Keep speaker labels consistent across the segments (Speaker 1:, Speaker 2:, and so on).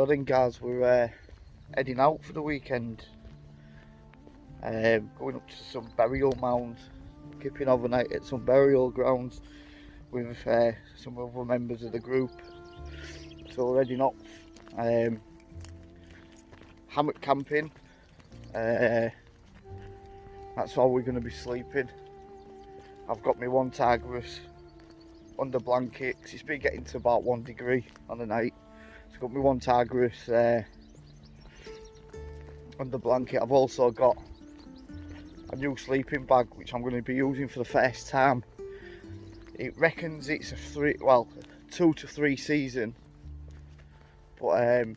Speaker 1: So then guys, we're heading out for the weekend, going up to some burial mounds, keeping overnight at some burial grounds with some other members of the group. So we're heading up, hammock camping, that's how we're going to be sleeping. I've got my one Tigris under blanket, 'cause it's been getting to about 1 degree on the night. So I've got my one Tigris under blanket. I've also got a new sleeping bag which I'm going to be using for the first time. It reckons it's a 2 to 3 season, but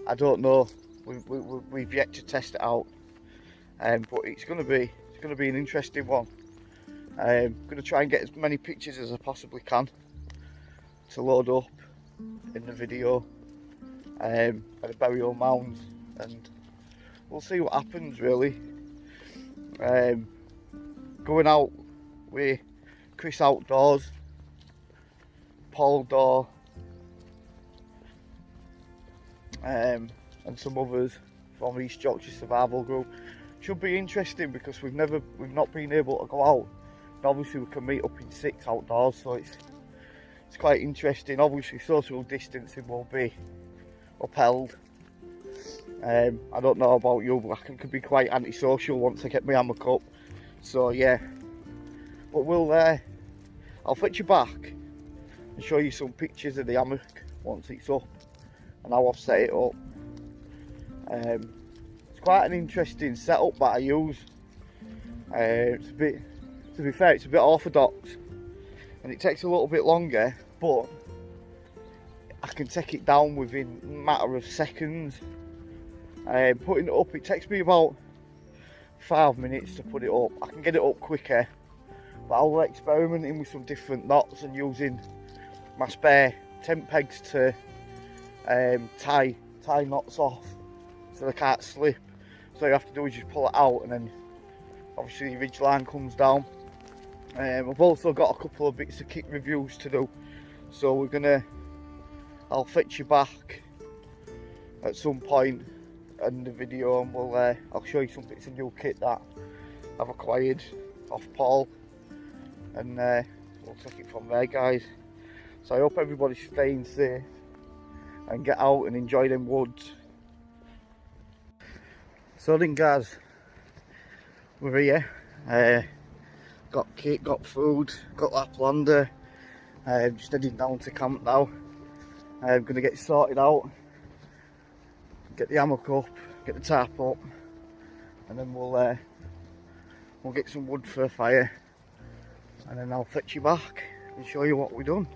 Speaker 1: I don't know. We've yet to test it out, but it's going to be an interesting one. I'm going to try and get as many pictures as I possibly can to load up in the video at the burial mounds, and we'll see what happens really. Going out with Chris Outdoors, Paul Daw, and some others from East Yorkshire Survival Group. Should be interesting because we've not been able to go out. And obviously we can meet up in 6 outdoors, so it's quite interesting. Obviously social distancing will be upheld. I don't know about you, but I can be quite antisocial once I get my hammock up. So yeah, but I'll fetch you back and show you some pictures of the hammock once it's up and how I've set it up. It's quite an interesting setup that I use. It's a bit, to be fair, it's a bit orthodox and it takes a little bit longer, but I can take it down within a matter of seconds. Putting it up, it takes me about 5 minutes to put it up. I can get it up quicker, but I'll be experimenting with some different knots and using my spare tent pegs to tie knots off so they can't slip. So all you have to do is just pull it out, and then obviously the ridge line comes down. I've also got a couple of bits of kit reviews to do, so I'll fetch you back at some point in the video, and I'll show you some bits of new kit that I've acquired off Paul, and we'll take it from there guys. So I hope everybody's staying safe and get out and enjoy them woods. So then guys, we're here, got kit, got food, got Laplander, just heading down to camp now. I'm going to get sorted out, get the hammock up, get the tarp up, and then we'll get some wood for a fire, and then I'll fetch you back and show you what we've done.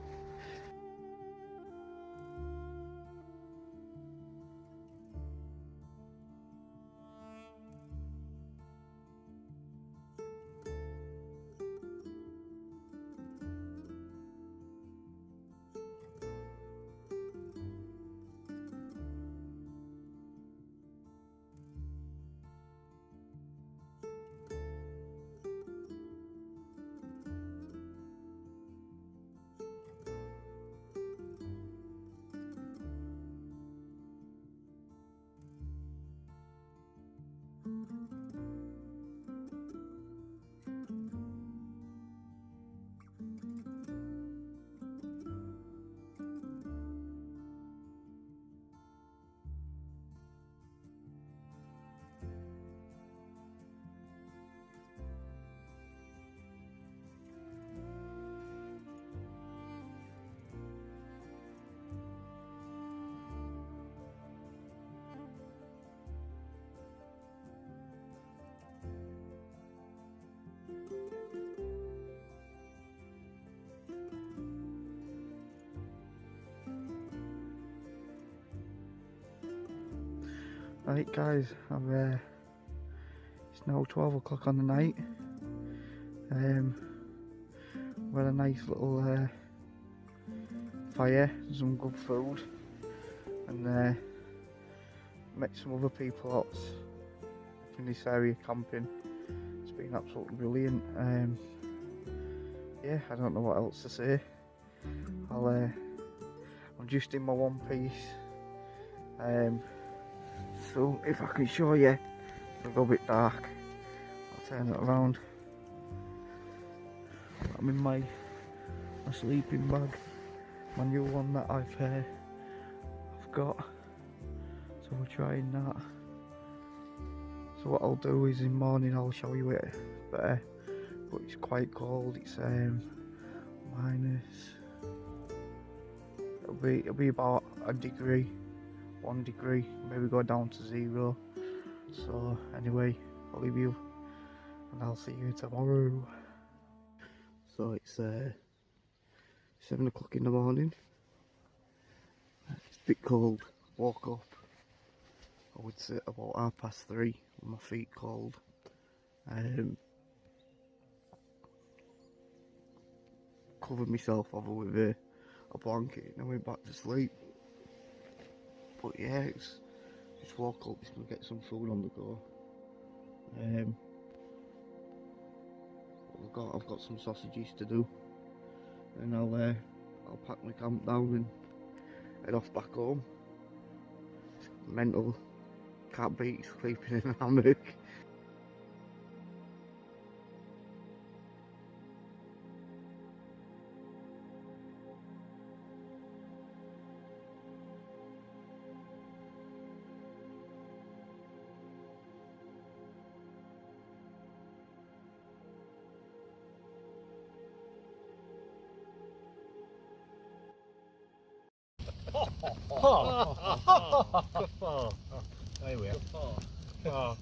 Speaker 1: Right guys, it's now 12 o'clock on the night. We had a nice little fire, some good food, and met some other people out in this area camping. It's been absolutely brilliant. Yeah, I don't know what else to say. I'll I'm just in my one piece. So if I can show you, it's a little bit dark. I'll turn it around. I'm in my sleeping bag, my new one that I've got. So we're trying that. So what I'll do is in the morning I'll show you it better. But it's quite cold. It's minus. It'll be about a degree, 1 degree, maybe go down to 0. So anyway, I'll leave you and I'll see you tomorrow. So it's 7 o'clock in the morning. It's a bit cold. Woke up, I would say about 3:30 with my feet cold. Covered myself over with a blanket and I went back to sleep. But yeah, just woke up, just gonna get some food on the go. I've got some sausages to do, and I'll pack my camp down and head off back home. It's mental, can't beat sleeping in a hammock.
Speaker 2: There we are.